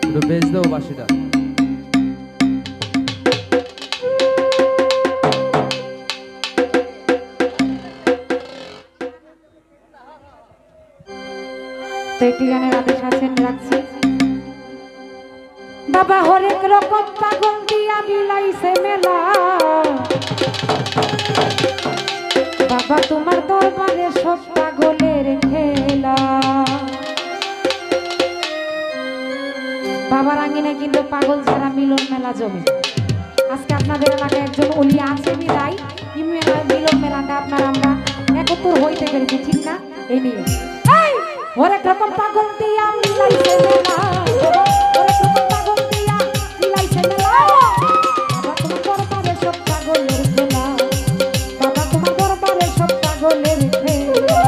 একটু বেচ দাও বাঁশিটা। তো একটি গানের আদেশ আছেন রাখছি। বাবা হরেক রকম পাগল দিয়া মিলাইছে মেলা, বাবা তোমার দরবারে সব পাগলের খেলা। বাবার আঙ্গিনে কিন্তু পাগল ছাড়া মিলন মেলা জমে। আজকে আপনাদের এলাকায় একজন অলি আছে বিদায় মিলন মেলাটা আপনার আমরা একত্র হইতে পেরেছি, ঠিক না? এই নিয়ে হরেক রকম পাগল দিয়া মিলাইছে মেলা, হরেক রকম পাগল দিয়া মিলাইছে মেলা, বাবা তোমার দরবারে সব পাগলের খেলা, বাবা তোমার দরবারে সব পাগলের খেলা।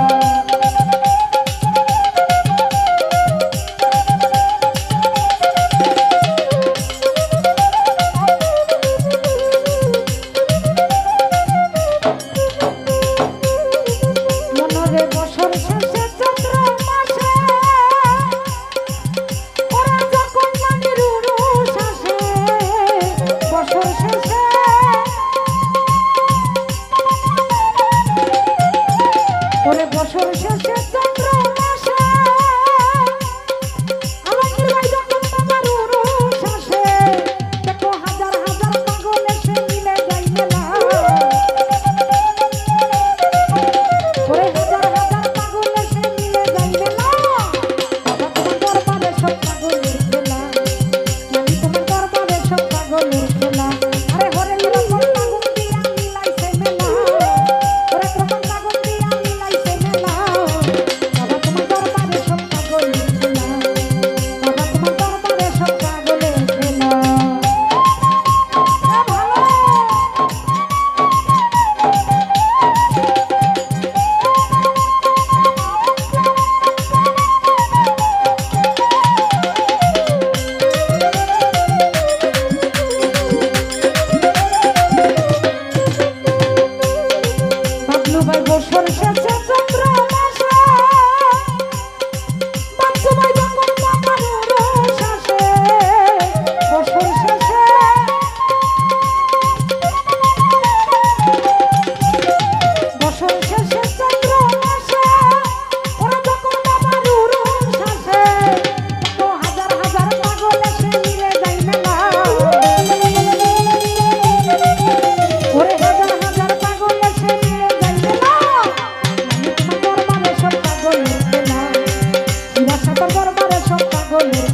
মনরে বছর শেষে চন্দ্র মাসে ওরা যখন নানির উরুস আসে, বছর শেষে ওরে বছর শেষে চন্দ্র মাসে আমাদের ভাই যখন তোমার উরুস আসে, দেখো হাজার হাজার পাগল এসে মিলে যায় মেলা, ওরে হাজার হাজার পাগল এসে মিলে যায় মেলা, বাবা তোমার দরবারে সব পাগলের খেলা, নানি তোমার দরবারে সব পাগলের খেলা। আরে হরেক রকম পাগল দিয়া মিলাইছে মেলা, হরেক রকম পাগল দিয়া মিলাইছে মেলা, বাবা তোমার দরবারে সব পাগলের খেলা, বাবা তোমার দরবারে সব পাগলের খেলা। বাবলু ভাই বছর শেষে চন্দ্র মাসে, বাচ্চু ভাই যখন তোমার উরুস আসে, বছর শেষে বছর শেষে চন্দ্র মাসে ওরা যখন তোমার উরুস আসে, তো হাজার হাজার পাগল এসে মিলে যায় মেলা, ওরে হাজার হাজার পাগল এসে মিলে যায় মেলা, নানি তোমার দরবারে সব পাগলের খেলা, বিরাট দরবারে সব পাগলের